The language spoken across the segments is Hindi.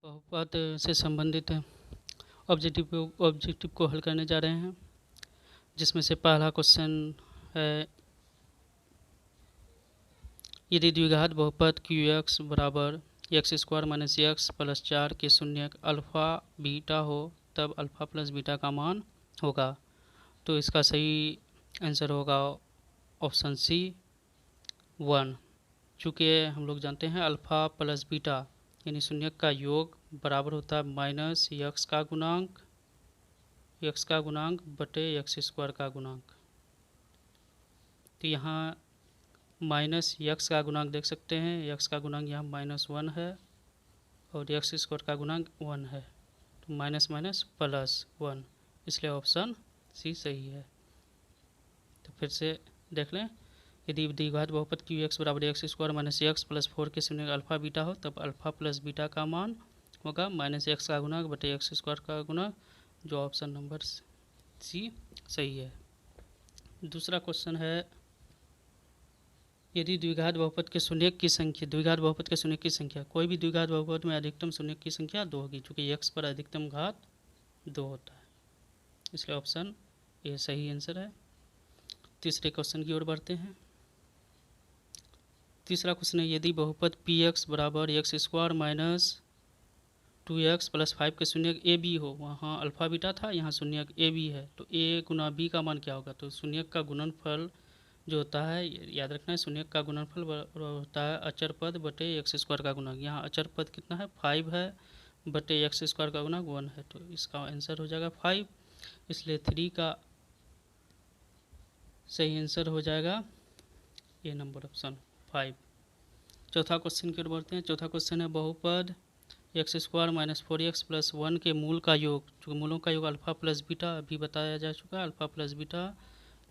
बहुपद से संबंधित ऑब्जेक्टिव को हल करने जा रहे हैं, जिसमें से पहला क्वेश्चन है, यदि द्विघात बहुपद QX बराबर x² - x + 4 के शून्यक अल्फ़ा बीटा हो तब अल्फ़ा प्लस बीटा का मान होगा। तो इसका सही आंसर होगा ऑप्शन सी 1। चूँकि हम लोग जानते हैं अल्फ़ा प्लस बीटा यानी शून्यक का योग बराबर होता है माइनस x का गुणांक बटे x² का गुणांक। तो यहाँ माइनस x का गुणांक देख सकते हैं, x का गुणांक यहाँ -1 है और x² का गुणांक 1 है, तो माइनस माइनस प्लस 1, इसलिए ऑप्शन सी सही है। तो फिर से देख लें, यदि द्विघात बहुपद QX बराबर x² - x + 4 के शून्य अल्फ़ा बीटा हो तब अल्फ़ा प्लस बीटा का मान होगा -x का गुणांक बटे x² का गुणांक, जो ऑप्शन नंबर सी सही है। दूसरा क्वेश्चन है, यदि द्विघात बहुपद के शून्यक की संख्या कोई भी द्विघात बहुपद में अधिकतम शून्यक की संख्या 2 होगी, चूँकि x पर अधिकतम घात 2 होता है, इसलिए ऑप्शन ए सही आंसर है। तीसरे क्वेश्चन की ओर बढ़ते हैं। तीसरा क्वेश्चन है, यदि बहुपद PX बराबर x² - 2x + 5 के शून्यक ए बी हो, वहाँ अल्फ़ा बीटा था, यहाँ शून्यक ए बी है, तो a गुना b का मान क्या होगा। तो शून्यक का गुणनफल जो होता है, याद रखना है, शून्यक का गुणनफल होता है अचर पद बटे x² का गुणक। यहाँ अचर पद कितना है, 5 है, बटे x² का गुणक 1 है, तो इसका आंसर हो जाएगा 5, इसलिए 3 का सही आंसर हो जाएगा ए नंबर ऑप्शन 5। चौथा क्वेश्चन की ओर बढ़ते हैं। चौथा क्वेश्चन है, बहुपद x² - 4x + 1 के मूल का योग, जो मूलों का योग अल्फ़ा प्लस बीटा अभी बताया जा चुका है, alpha plus beta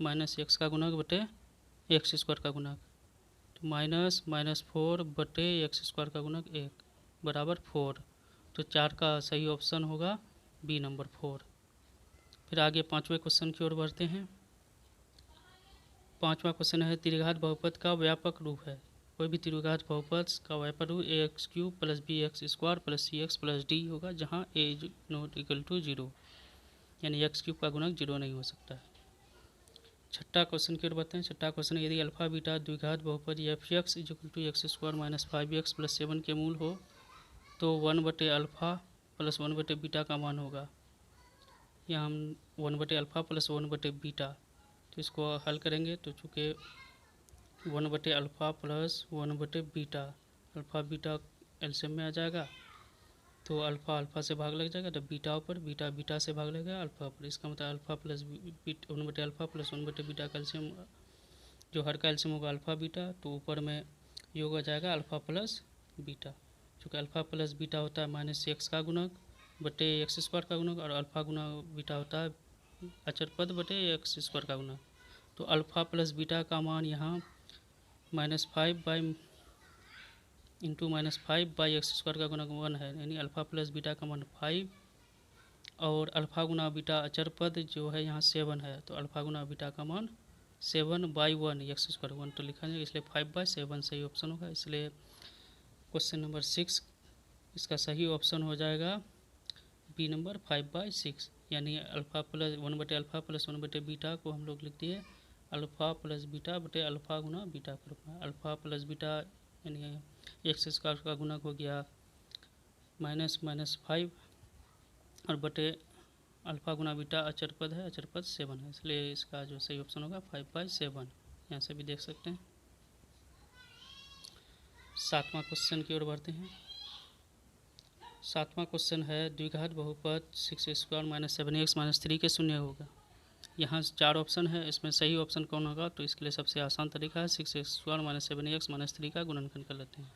minus x का गुणक बटे x² का गुणक, तो -4 बटे x² का गुणक 1 बराबर 4, तो 4 का सही ऑप्शन होगा बी नंबर 4। फिर आगे पाँचवें क्वेश्चन की ओर बढ़ते हैं। पाँचवा क्वेश्चन है, त्रिघात बहुपद का व्यापक रूप है। कोई भी त्रिघात बहुपद का व्यापक रूप ax³ + bx² + cx + d होगा, जहाँ a ≠ 0, यानी x³ का गुणक 0 नहीं हो सकता है। छठा क्वेश्चन की ओर बढ़ते हैं। छठा क्वेश्चन है, यदि अल्फ़ा बीटा द्विघात बहुपद fx = x² - 5x + 7 के मूल हो तो 1/α + 1/बीटा का मान होगा। यहाँ हम 1/α + 1/बीटा, तो इसको हल करेंगे तो चूँकि 1/α + 1/बीटा, अल्फ़ा बीटा एलसीएम में आ जाएगा, तो अल्फ़ा अल्फ़ा से भाग लग जाएगा, तो बीटा ऊपर, बीटा बीटा से भाग लगेगा अल्फ़ा पर। इसका मतलब अल्फ़ा प्लस 1/α + 1/बीटा का एलसीएम, जो हर का एलसीएम होगा अल्फ़ा बीटा, तो ऊपर में योग आ जाएगा अल्फ़ा प्लस बीटा। चूँकि अल्फ़ा प्लस बीटा होता है -x का गुणक बटे x² का गुणक, और अल्फ़ा गुना बीटा होता है अचर पद बटे x² का गुणक, तो अल्फ़ा प्लस बीटा का मान यहाँ -5 बाई x² का गुणक 1 है, यानी अल्फ़ा प्लस बीटा का मान 5, और अल्फ़ा गुना बीटा अचर पद जो है यहाँ 7 है, तो अल्फ़ा गुना बीटा का मान 7/1 x² 1 तो लिखा जाएगा, इसलिए 5/7 सही ऑप्शन होगा। इसलिए क्वेश्चन नंबर 6 इसका सही ऑप्शन हो जाएगा बी नंबर 5/6, यानी अल्फ़ा प्लस 1/α + 1/बीटा को हम लोग लिख दिए अल्फ़ा प्लस बीटा बटे अल्फ़ा गुना बीटा के रूप में। अल्फ़ा प्लस बीटा यानी x² का गुणक हो गया -5, और बटे अल्फ़ा गुना बीटा अचर पद है, अचर पद 7 है, इसलिए इसका जो सही ऑप्शन होगा 5/7, यहाँ से भी देख सकते हैं। सातवां क्वेश्चन की ओर बढ़ते हैं। सातवां क्वेश्चन है, द्विघात बहुपद 6² - 7x - 3 के शून्य होगा। यहाँ 4 ऑप्शन है, इसमें सही ऑप्शन कौन होगा, तो इसके लिए सबसे आसान तरीका है 6x² - 7x - 3 का गुणनखंड कर लेते हैं।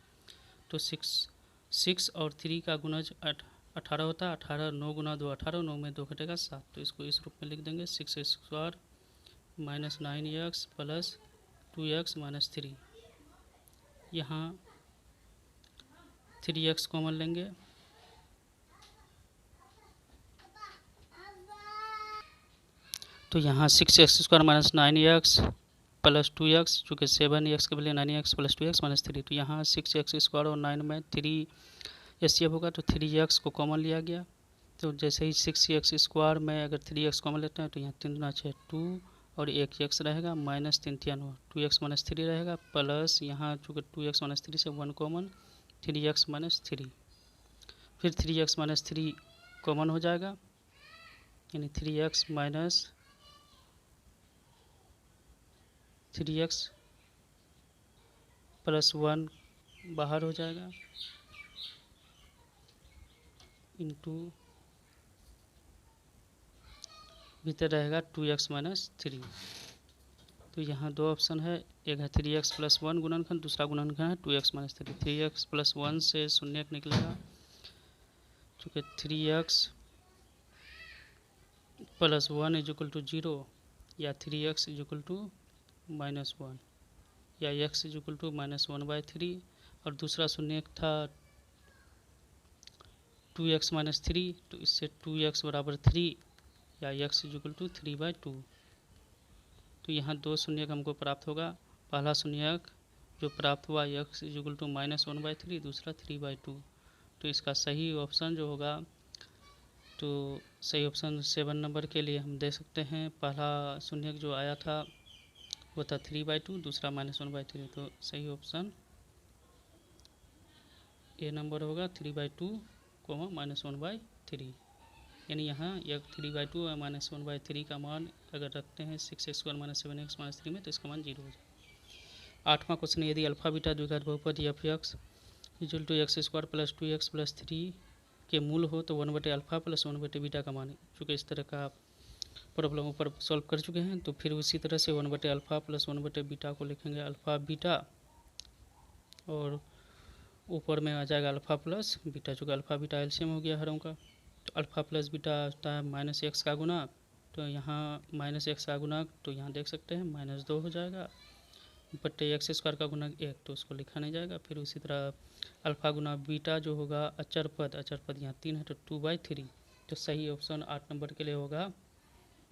तो 6 और 3 का गुणज 18 होता है, 18 9 गुना 2 18, 9 में 2 घटेगा 7, तो इसको इस रूप में लिख देंगे 6x² - 9x + 2x - 3। यहाँ 3x कॉमन लेंगे, तो यहाँ 6x² - 9x + 2x, चूँकि 7x के बदले 9x + 2x - 3, तो यहाँ 6x² और 9 में 3 एचसीएफ होगा तो 3x को कॉमन लिया गया, तो जैसे ही 6x² में अगर 3x कॉमन लेते हैं तो यहाँ 3 दूना 6 2 और 1x रहेगा, माइनस 3 3 2x माइनस 3 रहेगा, प्लस यहाँ चूँकि 2x माइनस 3 से 1 कॉमन 3x माइनस 3, फिर 3x माइनस 3 कॉमन हो जाएगा, यानी 3x माइनस 3x प्लस 1 बाहर हो जाएगा, इंटू भीतर रहेगा 2x माइनस 3। तो यहाँ दो ऑप्शन है, एक है 3x प्लस 1 गुणनखंड, दूसरा गुणनखंड है 2x माइनस 3। 3x प्लस 1 से शून्य निकलेगा, चूँकि 3x plus 1 is equal to 0, या 3x is equal to minus 1, या x is equal to minus 1/3, और दूसरा शून्य था 2x माइनस 3, तो इससे 2x बराबर 3 या x इज इक्वल टू 3/2। तो यहाँ दो शून्यक हमको प्राप्त होगा, पहला शून्यक जो प्राप्त हुआ x is equal to minus 1/3, दूसरा 3/2। तो इसका सही ऑप्शन जो होगा, तो सही ऑप्शन 7 नंबर के लिए हम दे सकते हैं, पहला शून्यक जो आया था वो था 3/2, दूसरा माइनस 1/3। तो सही ऑप्शन ए नंबर होगा 3/2 माइनस 1/3, यानी यहाँ यह 3/2 और माइनस 1/3 का मान अगर रखते हैं 6x² माइनस 7x माइनस 3 में, तो इसका मान 0 हो जाए। 8वां क्वेश्चन, यदि अल्फा बीटा द्विघात बहुपद f(x) equal to x² plus 2x plus 3 के मूल हो तो 1/अल्फा प्लस 1/बीटा का मान। चूँकि इस तरह का प्रॉब्लम ऊपर सॉल्व कर चुके हैं, तो फिर उसी तरह से 1/अल्फा प्लस 1/बीटा को लिखेंगे अल्फा बीटा, और ऊपर में आ जाएगा अल्फा प्लस बीटा, चूँकि अल्फा बीटा एलसीएम हो गया हरों का। तो अल्फा प्लस बीटा आता है माइनस एक्स का गुना, तो यहाँ माइनस एक्स का गुना, तो यहाँ देख सकते हैं -2 हो जाएगा, बट्टे x² का गुना 1, तो उसको लिखा नहीं जाएगा। फिर उसी तरह अल्फा गुना बीटा जो होगा अचर पद यहाँ 3 है तो 2/3। तो सही ऑप्शन 8 नंबर के लिए होगा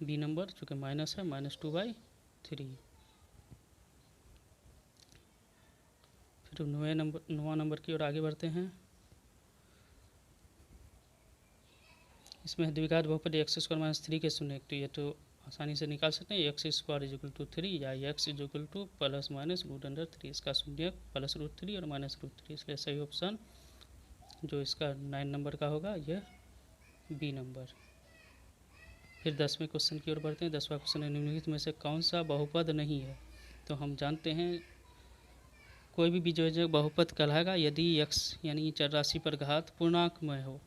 बी नंबर, चूँकि माइनस है, -2/3। फिर 9वां नंबर की ओर आगे बढ़ते हैं। इसमें द्विघात बहुपद x² माइनस 3 के शून्य, तो ये तो आसानी से निकाल सकते हैं, x² इज इक्वल टू 3 या x is equal two plus minus √3। इसका शून्य प्लस √3 और माइनस √3, इसलिए सही ऑप्शन जो इसका 9 नंबर का होगा यह बी नंबर। फिर 10वें क्वेश्चन की ओर बढ़ते हैं। 10वां क्वेश्चन है, निम्नलिखित में से कौन सा बहुपद नहीं है। तो हम जानते हैं कोई भी बीजोजक बहुपद कहलाएगा यदि x यानी चर राशि पर घात पूर्णांकमय हो,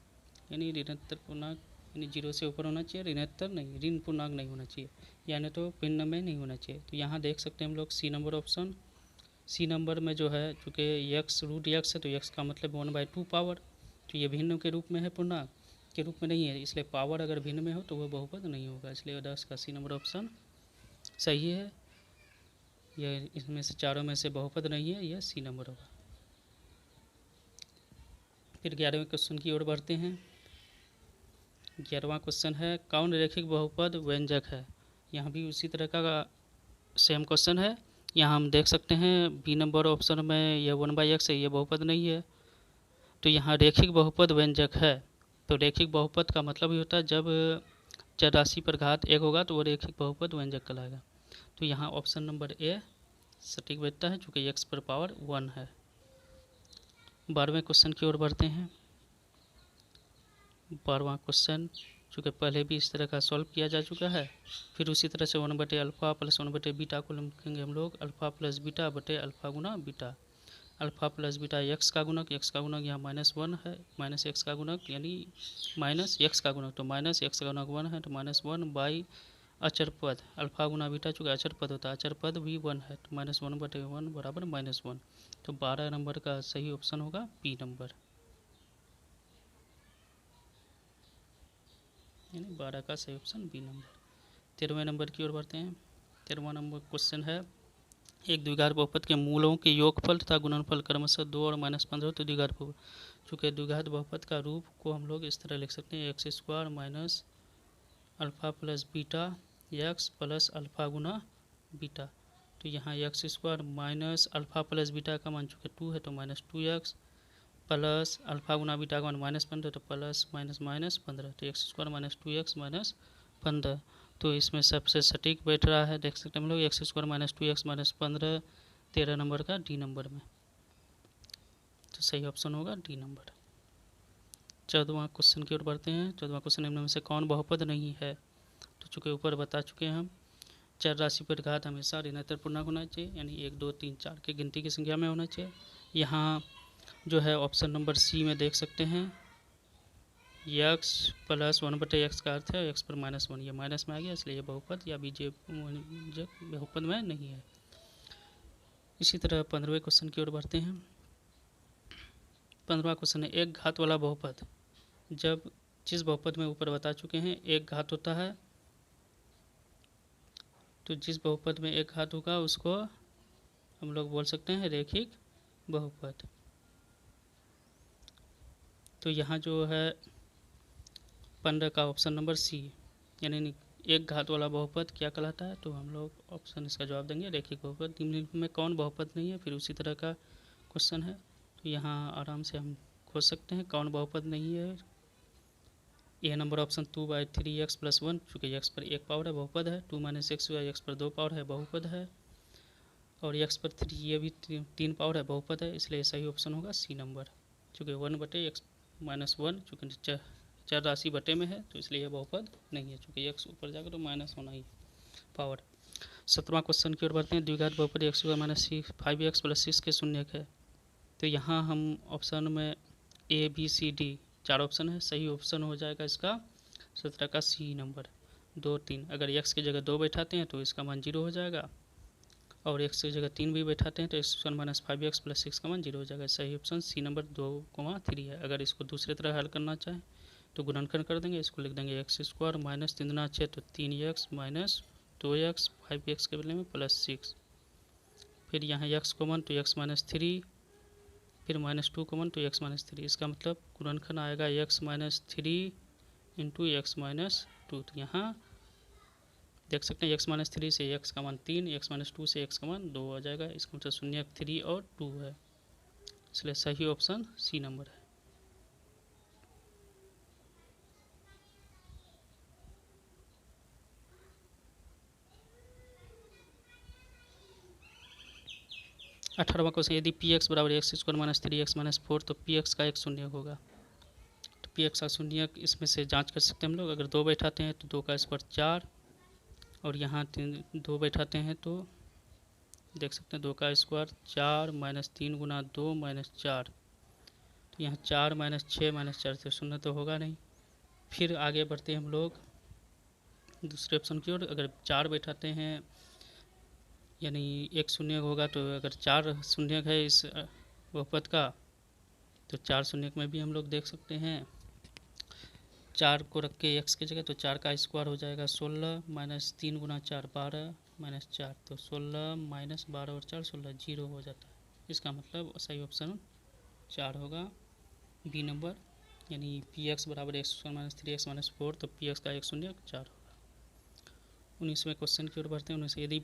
यानी ऋणात्मक पूर्णांक, यानी 0 से ऊपर होना चाहिए, ऋणात्मक नहीं, ऋण पूर्णांक नहीं होना चाहिए, यानी तो भिन्न में नहीं होना चाहिए। तो यहाँ देख सकते हैं हम लोग C number option. C number में जो है चूँकि x √x है, तो x का मतलब 1/2 पावर, तो ये भिन्न के रूप में है, पूर्णांक के रूप में नहीं है, इसलिए पावर अगर भिन्न में हो तो वह बहुपद नहीं होगा, इसलिए 10 का सी नंबर ऑप्शन सही है। यह इसमें से चारों में से बहुपद नहीं है, यह सी नंबर होगा। फिर 11वें क्वेश्चन की ओर बढ़ते हैं। 11वां क्वेश्चन है, कौन रैखिक बहुपद व्यंजक है। यहाँ भी उसी तरह का सेम क्वेश्चन है। यहाँ हम देख सकते हैं बी नंबर ऑप्शन में यह 1/x है, यह बहुपद नहीं है, तो यहाँ रैखिक बहुपद व्यंजक है। तो रैखिक बहुपद का मतलब ही होता है जब चर राशि पर घात 1 होगा तो वो रैखिक बहुपद व्यंजक कहलाएगा। तो यहाँ ऑप्शन नंबर ए सटीक बैठता है, चूँकि x पर पावर 1 है। 12वें क्वेश्चन की ओर बढ़ते हैं। 12वां क्वेश्चन चूँकि पहले भी इस तरह का सॉल्व किया जा चुका है, फिर उसी तरह से 1/अल्फा प्लस 1/बीटा को लिखेंगे हम लोग अल्फा प्लस बीटा बटे अल्फा गुना beta. Alpha plus beta x का गुणक यहाँ -1 है, माइनस x का गुणक यानी माइनस x का गुणक, तो माइनस x का गुणक 1 है, तो -1 अचर पद अल्फा गुना बीटा, चूँकि अचर पद होता है, अचर पद भी 1 है, तो -1/1 बराबर -1। तो 12 नंबर का सही ऑप्शन होगा बी नंबर, यानी 12 का सही ऑप्शन बी नंबर। 13वें नंबर की ओर बढ़ते हैं। 13वां नंबर क्वेश्चन है, एक द्विघात बहुपद के मूलों के योगफल तथा गुणनफल क्रमशः 2 और -15 तो द्विघात बहुपद। चूँकि द्विघात बहुपद का रूप को हम लोग इस तरह लिख सकते हैं, x² minus alpha plus beta x plus alpha गुना बीटा। तो यहाँ x² minus alpha plus beta का मान चूँकि 2 है, तो -2x प्लस अल्फा गुना बीटा का मान -15 तो प्लस माइनस माइनस 15 तो x square minus 2x minus 15। तो इसमें सबसे सटीक बैठ रहा है, देख सकते हैं हम लोग, x square minus 2x minus 15 13 number का डी नंबर में। तो सही ऑप्शन होगा डी नंबर। 14वां क्वेश्चन की ओर बढ़ते हैं। 14वां क्वेश्चन निम्न में से कौन बहुपद नहीं है? तो चूँकि ऊपर बता चुके हैं हम, चर राशि पर घात हमेशा ऋणात्मक पूर्णांक होना चाहिए, यानी 1 2 3 4 की गिनती की संख्या में होना चाहिए। यहाँ जो है ऑप्शन नंबर सी में देख सकते हैं x प्लस 1/x का अर्थ है x पर -1, ये माइनस में आ गया इसलिए ये बहुपद या बीजेप बहुपद में नहीं है। इसी तरह 15वें क्वेश्चन की ओर बढ़ते हैं। 15वां क्वेश्चन है एक घात वाला बहुपद। जब जिस बहुपद में ऊपर बता चुके हैं एक घात होता है, तो जिस बहुपद में एक घात होगा उसको हम लोग बोल सकते हैं रेखिक बहुपद। तो यहाँ जो है 15 का ऑप्शन नंबर सी, यानी एक घात वाला बहुपद क्या कहलाता है? तो हम लोग ऑप्शन इसका जवाब देंगे रेखिक बहुपद। निम्नलिखित में कौन बहुपद नहीं है? फिर उसी तरह का क्वेश्चन है, तो यहाँ आराम से हम खोज सकते हैं कौन बहुपद नहीं है। ए नंबर ऑप्शन 2/3x + 1, चूँकि x पर 1 पावर है बहुपद है। 2 - x x पर 2 पावर है बहुपद है। और x पर 3 ये भी 3 पावर है बहुपद है, इसलिए सही ऑप्शन होगा सी नंबर। चूँकि 1/x - 1 चूँकि चर राशि बटे में है तो इसलिए यह बहुपद नहीं है, चूँकि x ऊपर जाकर तो माइनस होना ही पावर। 17वां क्वेश्चन की ओर बढ़ते हैं। द्विघात बहुपद x² - 5x + 6 के शून्यक है। तो यहाँ हम ऑप्शन में A B C D 4 option है, सही ऑप्शन हो जाएगा इसका 17 का सी नंबर 2 3। अगर x की जगह 2 बैठाते हैं तो इसका मान 0 हो जाएगा, और x की जगह 3 भी बैठाते हैं तो x² - 5x + 6 का मान 0 हो जाएगा। सही ऑप्शन सी नंबर 2,3 है। अगर इसको दूसरी तरह हल करना चाहें तो गुणनखंड कर देंगे, इसको लिख देंगे x² - 3 × 6 तो 3x - 2x 5x के बदले में +6। फिर यहाँ x कॉमन तो x - 3, फिर -2 कॉमन तो x - 3। इसका मतलब गुणनखंड आएगा x - 3 × x - 2। तो यहाँ देख सकते हैं x - 3 से x का मान 3, x - 2 से x का मान 2 आ जाएगा। इसका मतलब शून्यक 3 और 2 है, इसलिए सही ऑप्शन सी नंबर है। अठारहवां क्वेश्चन, यदि px = x² - 3x - 4 तो px का एक शून्यक होगा। तो px का शून्यक इसमें से जांच कर सकते हैं हम लोग। अगर 2 बैठाते हैं तो 2 का स्क्वायर 4, और यहाँ 2 बैठाते हैं तो देख सकते हैं 2 का स्क्वायर 4 -3 × 2 - 4। तो यहाँ 4 - 6 - 4 से शून्य तो होगा नहीं। फिर आगे बढ़ते हैं हम लोग दूसरे ऑप्शन की ओर। अगर 4 बैठाते हैं यानी एक शून्यक होगा, तो अगर 4 शून्यक है इस बहुपद का तो 4 शून्यक में भी हम लोग देख सकते हैं 4 को रख के x की जगह, तो 4 का स्क्वायर हो जाएगा 16 -3 × 4 12 -4। तो 16 - 12 और 4 16 0 हो जाता है। इसका मतलब सही ऑप्शन 4 होगा बी नंबर, यानी px = x² - 3x - 4 तो px का एक शून्यक 4 होगा। 19वें क्वेश्चन की ओर बढ़ते हैं। 19 यदि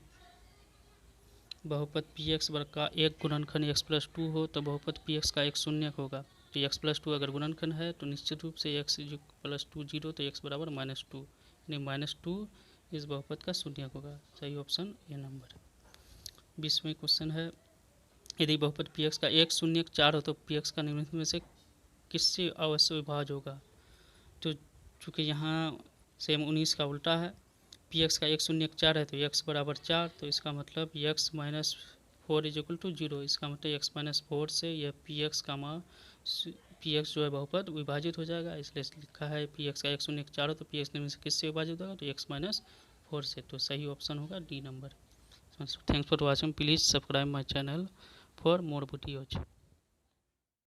बहुपद px वर्ग का एक गुणनखंड x + 2 हो तो बहुपद px का एक शून्यक होगा। तो x + 2 अगर गुणनखंड है तो निश्चित रूप से x + 2 0, तो x = -2, यानी -2 इस बहुपद का शून्यक होगा। सही ऑप्शन ए नंबर। 20वें क्वेश्चन है, यदि बहुपद px का एक शून्यक 4 हो तो px का निम्नलिखित में से किससे अवश्य विभाज्य होगा? तो चूँकि यहाँ सेम 19 का उल्टा है, px का एक शून्यक 4 है तो x = 4, तो इसका मतलब x - 4 = 0। इसका मतलब x - 4 से यह px का मान px जो है बहुपद विभाजित हो जाएगा, इसलिए लिखा है px का एक शून्यक 4 हो तो px में से किससे विभाजित होगा? तो x - 4 से। तो सही ऑप्शन होगा D number. Thanks for watching, please subscribe my channel for more videos.